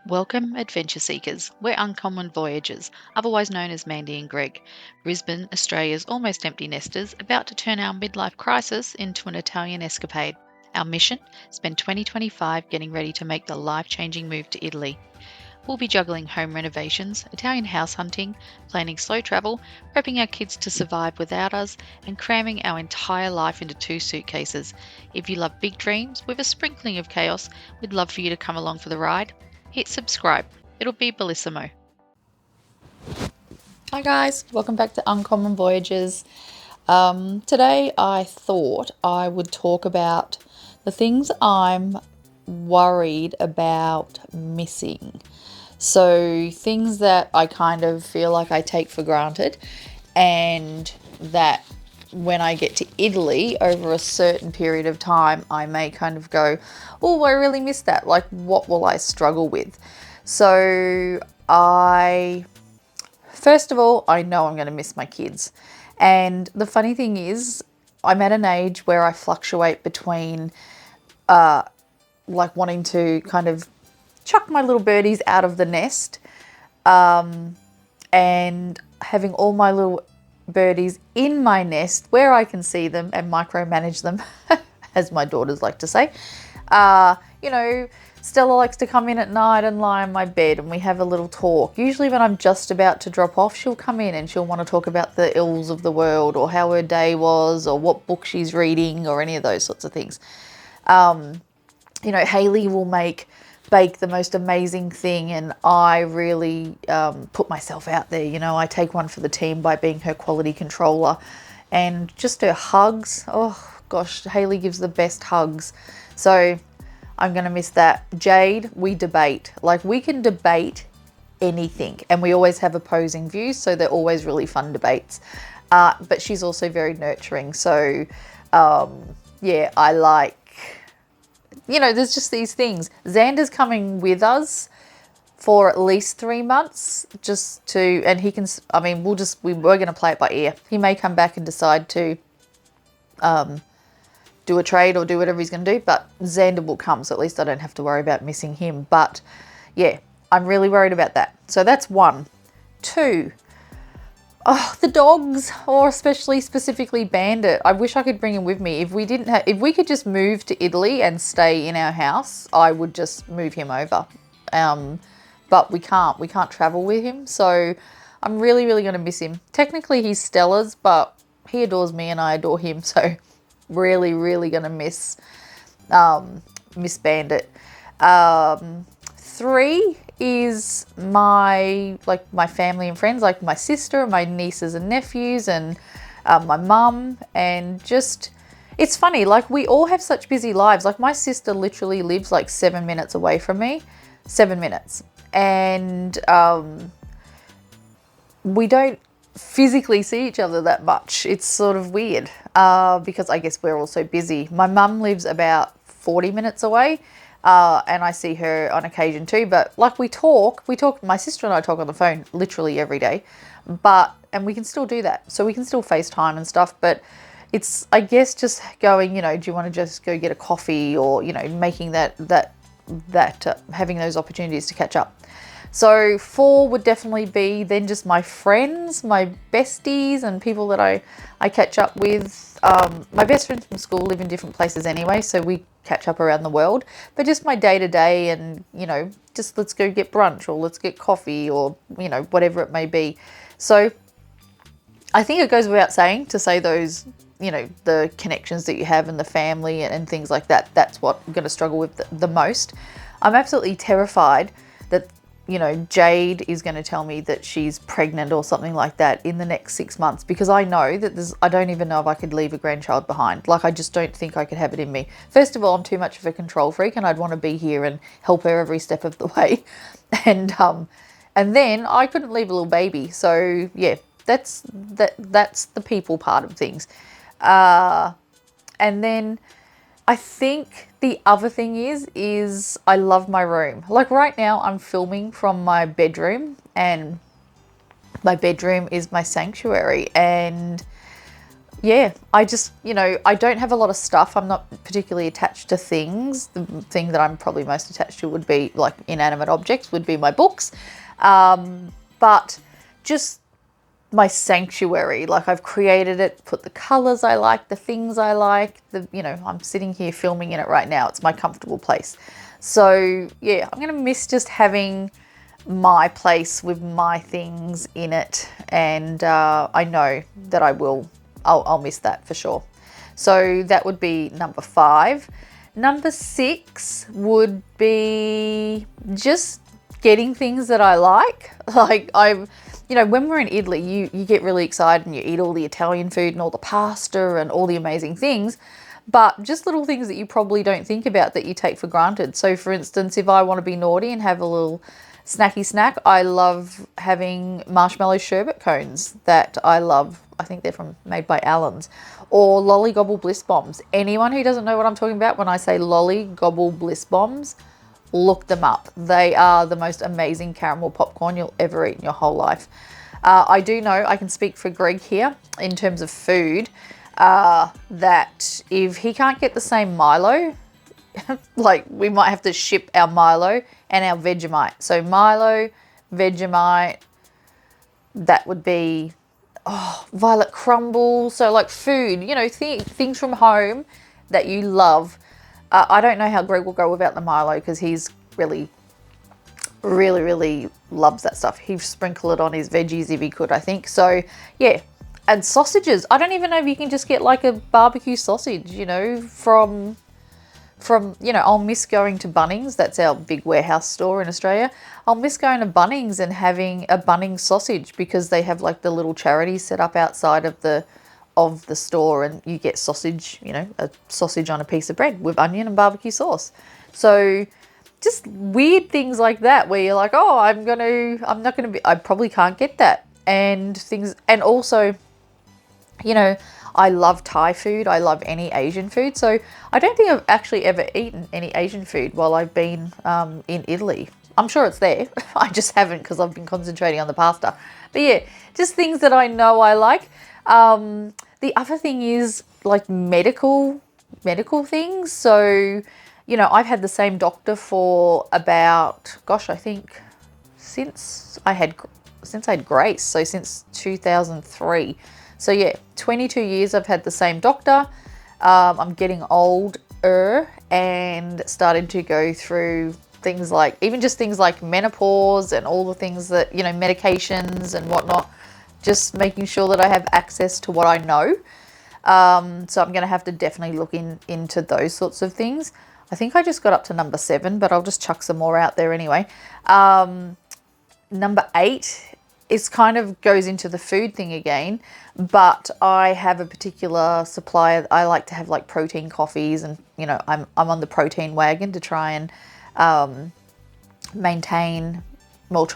Welcome, adventure seekers. We're uncommon voyagers, otherwise known as Mandy and Greg, Brisbane, Australia's almost empty nesters, about to turn our midlife crisis into an Italian escapade. Our mission? Spend 2025 getting ready to make the life-changing move to Italy. We'll be juggling home renovations, Italian house hunting, planning slow travel, prepping our kids to survive without us, and cramming our entire life into 2 suitcases. If you love big dreams with a sprinkling of chaos, we'd love for you to come along for the ride. Hit subscribe. It'll be bellissimo. Hi guys, welcome back to Uncommon Voyagers. Today I thought I would talk about the things I'm worried about missing. So things that I kind of feel like I take for granted, and that when I get to Italy over a certain period of time, I may kind of go, oh, I really miss that. Like, what will I struggle with? So first of all, I know I'm going to miss my kids. And the funny thing is, I'm at an age where I fluctuate between like wanting to kind of chuck my little birdies out of the nest and having all my little birdies in my nest where I can see them and micromanage them, as my daughters like to say. Stella likes to come in at night and lie on my bed and we have a little talk. Usually when I'm just about to drop off, she'll come in and she'll want to talk about the ills of the world or how her day was or what book she's reading or any of those sorts of things. Haley will bake the most amazing thing, and I really put myself out there. I take one for the team by being her quality controller, and just her hugs. Oh gosh, Haley gives the best hugs. So I'm going to miss that. Jade, we debate. Like, we can debate anything, and we always have opposing views, so they're always really fun debates. But she's also very nurturing. So I like, there's just these things. Xander's coming with us for at least 3 months and he can, we're going to play it by ear. He may come back and decide to do a trade or do whatever he's going to do, but Xander will come, so at least I don't have to worry about missing him. But yeah, I'm really worried about that. So that's 1. 2, the dogs, or specifically Bandit. I wish I could bring him with me. If we could just move to Italy and stay in our house, I would just move him over. But we can't. We can't travel with him, so I'm really, really going to miss him. Technically, he's Stella's, but he adores me and I adore him, so really, really going to miss Bandit. 3 is my family and friends, like my sister, my nieces and nephews, and my mum. And just, it's funny, like, we all have such busy lives. Like, my sister literally lives like 7 minutes away from me. 7 minutes. And we don't physically see each other that much. It's sort of weird because I guess we're all so busy. My mum lives about 40 minutes away. And I see her on occasion too, but like we talk, my sister and I talk on the phone literally every day, and we can still do that. So we can still FaceTime and stuff, but it's, I guess, just going, do you want to just go get a coffee, or, making that having those opportunities to catch up. So 4 would definitely be then just my friends, my besties, and people that I catch up with. My best friends from school live in different places anyway, so we catch up around the world. But just my day-to-day, and, just let's go get brunch, or let's get coffee, or, whatever it may be. So I think it goes without saying to say those, the connections that you have and the family and things like that, that's what I'm going to struggle with the most. I'm absolutely terrified that Jade is going to tell me that she's pregnant or something like that in the next 6 months, because I know that I don't even know if I could leave a grandchild behind. Like, I just don't think I could have it in me. First of all, I'm too much of a control freak, and I'd want to be here and help her every step of the way. And then I couldn't leave a little baby. So yeah, that's the people part of things. And then I think the other thing is I love my room. Like, right now I'm filming from my bedroom, and my bedroom is my sanctuary. And yeah, I just, I don't have a lot of stuff. I'm not particularly attached to things. The thing that I'm probably most attached to would be like inanimate objects, would be my books. But just my sanctuary, like I've created it, put the colors I like, the things I like, I'm sitting here filming in it right now. It's my comfortable place. So yeah, I'm going to miss just having my place with my things in it. And I know that I'll miss that for sure. So that would be number 5. Number 6 would be just getting things that I like. Like when we're in Italy, you get really excited and you eat all the Italian food and all the pasta and all the amazing things, but just little things that you probably don't think about that you take for granted. So for instance, if I want to be naughty and have a little snacky snack, I love having marshmallow sherbet cones that I love. I think they're made by Allen's, or Lolly Gobble Bliss Bombs. Anyone who doesn't know what I'm talking about when I say Lolly Gobble Bliss Bombs, look them up. They are the most amazing caramel popcorn you'll ever eat in your whole life. I do know, I can speak for Greg here in terms of food, that if he can't get the same Milo, like we might have to ship our Milo and our Vegemite. So Milo, Vegemite, that would be violet crumble. So like food, things from home that you love. I don't know how Greg will go without the Milo because he's really loves that stuff. He'd sprinkle it on his veggies if he could, I think. So yeah, and sausages. I don't even know if you can just get like a barbecue sausage, from I'll miss going to Bunnings. That's our big warehouse store in Australia. I'll miss going to Bunnings and having a Bunnings sausage because they have like the little charities set up outside of the store, and you get sausage, a sausage on a piece of bread with onion and barbecue sauce. So just weird things like that where you're like, oh, I probably can't get that. And things, and also, I love Thai food. I love any Asian food. So I don't think I've actually ever eaten any Asian food while I've been in Italy. I'm sure it's there. I just haven't because I've been concentrating on the pasta. But yeah, just things that I know I like. The other thing is like medical things. So, I've had the same doctor for about, I think since I had Grace. So since 2003. So yeah, 22 years I've had the same doctor. I'm getting older and started to go through things like menopause and all the things that, medications and whatnot, just making sure that I have access to what I know. So I'm going to have to definitely look into those sorts of things. I think I just got up to number 7, but I'll just chuck some more out there anyway. Number 8 is kind of goes into the food thing again, but I have a particular supplier. I like to have like protein coffees, and I'm on the protein wagon to try and try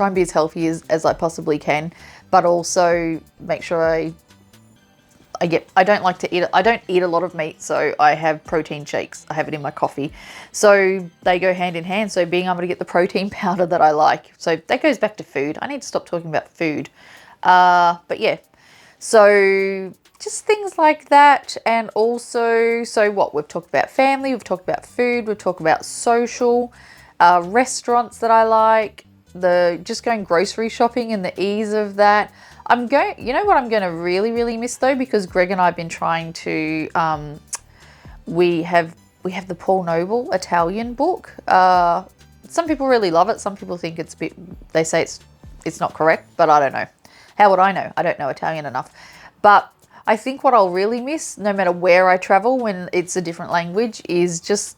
and be as healthy as I possibly can, but also make sure I don't eat a lot of meat, so I have protein shakes. I have it in my coffee. So they go hand in hand. So being able to get the protein powder that I like. So that goes back to food. I need to stop talking about food. But yeah, so just things like that. And also, we've talked about family, we've talked about food, we've talked about social, restaurants that I like, just going grocery shopping and the ease of that. You know what I'm going to really miss though, because Greg and I have been trying to, we have the Paul Noble Italian book. Some people really love it. Some people think they say it's not correct, but I don't know. How would I know? I don't know Italian enough. But I think what I'll really miss, no matter where I travel when it's a different language, is just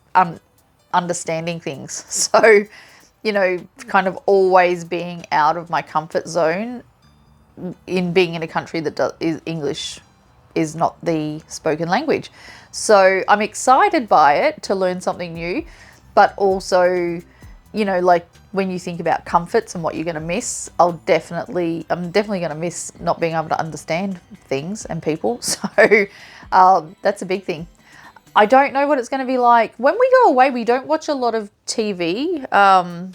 understanding things. So, kind of always being out of my comfort zone in being in a country that English is not the spoken language. So I'm excited by it to learn something new, but also, like when you think about comforts and what you're going to miss, I'm definitely going to miss not being able to understand things and people. So that's a big thing. I don't know what it's going to be like when we go away. We don't watch a lot of TV. I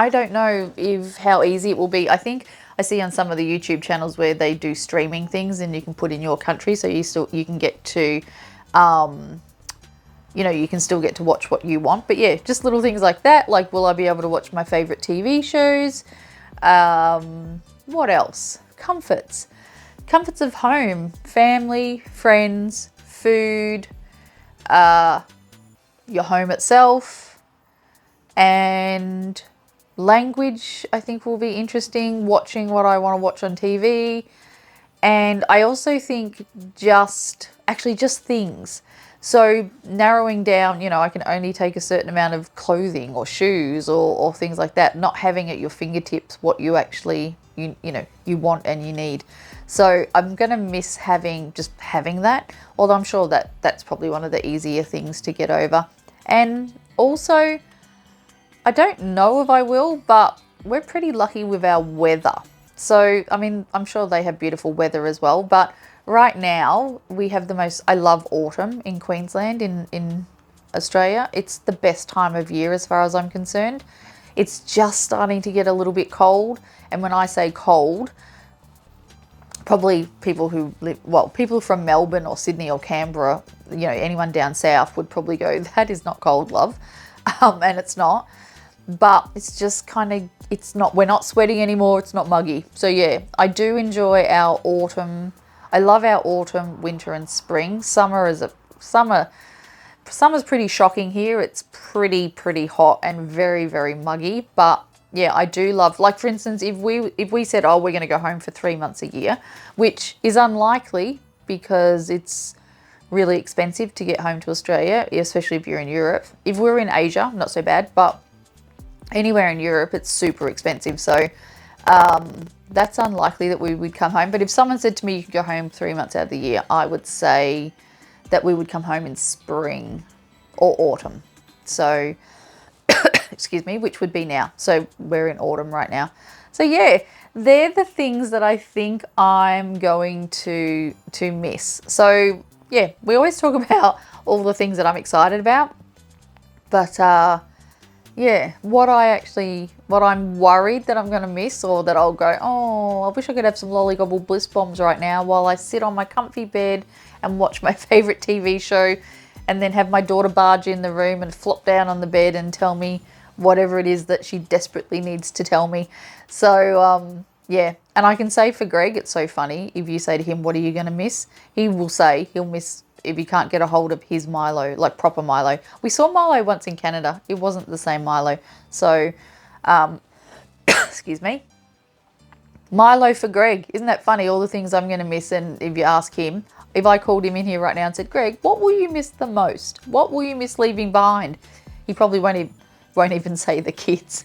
don't know how easy it will be. I think I see on some of the YouTube channels where they do streaming things and you can put in your country, so you can get to, you know, you can still get to watch what you want. But yeah, just little things like that. Like, will I be able to watch my favorite TV shows? What else? Comforts of home, family, friends, food, your home itself, and language. I think will be interesting, watching what I want to watch on TV. And I also think just things. So narrowing down, you know, I can only take a certain amount of clothing or shoes or things like that, not having at your fingertips what you actually, you know, you want and you need. So I'm going to miss having that, although I'm sure that that's probably one of the easier things to get over. And also, I don't know if I will, but we're pretty lucky with our weather. So, I mean, I'm sure they have beautiful weather as well, but right now we have I love autumn in Queensland, in Australia. It's the best time of year as far as I'm concerned. It's just starting to get a little bit cold. And when I say cold, probably people who live, well, people from Melbourne or Sydney or Canberra, you know, anyone down south would probably go, that is not cold, love. And it's not. But it's just kind of, it's not, we're not sweating anymore. It's not muggy. So yeah, I do enjoy our autumn. I love our autumn, winter and spring. Summer's pretty shocking here. It's pretty hot and very, very muggy. But yeah, I do love, like for instance, if we said, oh, we're going to go home for 3 months a year, which is unlikely because it's really expensive to get home to Australia, especially if you're in Europe. If we're in Asia, not so bad, but anywhere in Europe, it's super expensive. So that's unlikely that we would come home. But if someone said to me, you could go home 3 months out of the year, I would say that we would come home in spring or autumn. So, excuse me, which would be now. So we're in autumn right now. So yeah, they're the things that I think I'm going to miss. So yeah, we always talk about all the things that I'm excited about. But yeah, what I'm worried that I'm going to miss, or that I'll go, oh, I wish I could have some Lolly Gobble Bliss Bombs right now while I sit on my comfy bed and watch my favorite TV show, and then have my daughter barge in the room and flop down on the bed and tell me whatever it is that she desperately needs to tell me. So, yeah. And I can say for Greg, it's so funny. If you say to him, what are you going to miss? He will say he'll miss if he can't get a hold of his Milo, like proper Milo. We saw Milo once in Canada. It wasn't the same Milo. So, excuse me. Milo for Greg. Isn't that funny? All the things I'm going to miss. And if you ask him, if I called him in here right now and said, Greg, what will you miss the most? What will you miss leaving behind? He probably won't even say the kids.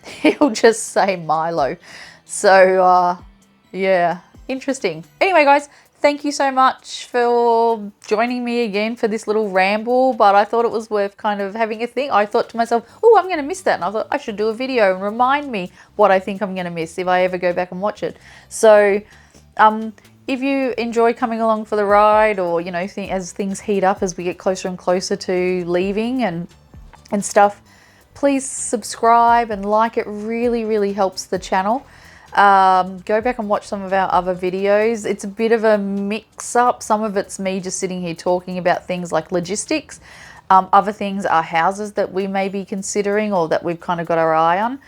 He'll just say Milo. So, yeah, interesting. Anyway, guys, thank you so much for joining me again for this little ramble, but I thought it was worth kind of having a think. I thought to myself, oh, I'm going to miss that. And I thought I should do a video and remind me what I think I'm going to miss if I ever go back and watch it. So, if you enjoy coming along for the ride, or, you know, as things heat up, as we get closer and closer to leaving and stuff, please subscribe and like. It really, really helps the channel. Go back and watch some of our other videos. It's a bit of a mix up. Some of it's me just sitting here talking about things like logistics. Other things are houses that we may be considering, or that we've kind of got our eye on.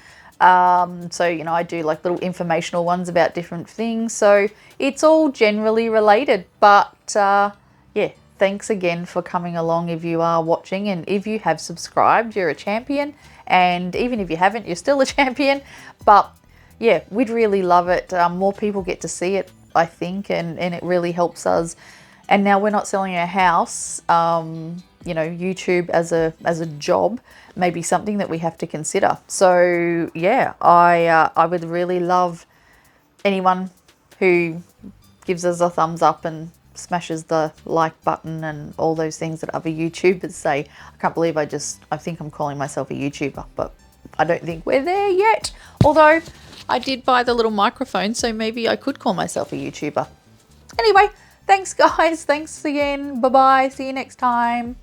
So, you know, I do like little informational ones about different things. So it's all generally related, but, yeah, thanks again for coming along if you are watching, and if you have subscribed, you're a champion, and even if you haven't, you're still a champion. But yeah, we'd really love it. More people get to see it, I think, and it really helps us. And now we're not selling our house. You know, YouTube as a job may be something that we have to consider. So yeah, I would really love anyone who gives us a thumbs up and smashes the like button and all those things that other YouTubers say. I can't believe I think I'm calling myself a YouTuber, but I don't think we're there yet. Although I did buy the little microphone, so maybe I could call myself a YouTuber. Anyway, thanks guys. Thanks again. Bye-bye. See you next time.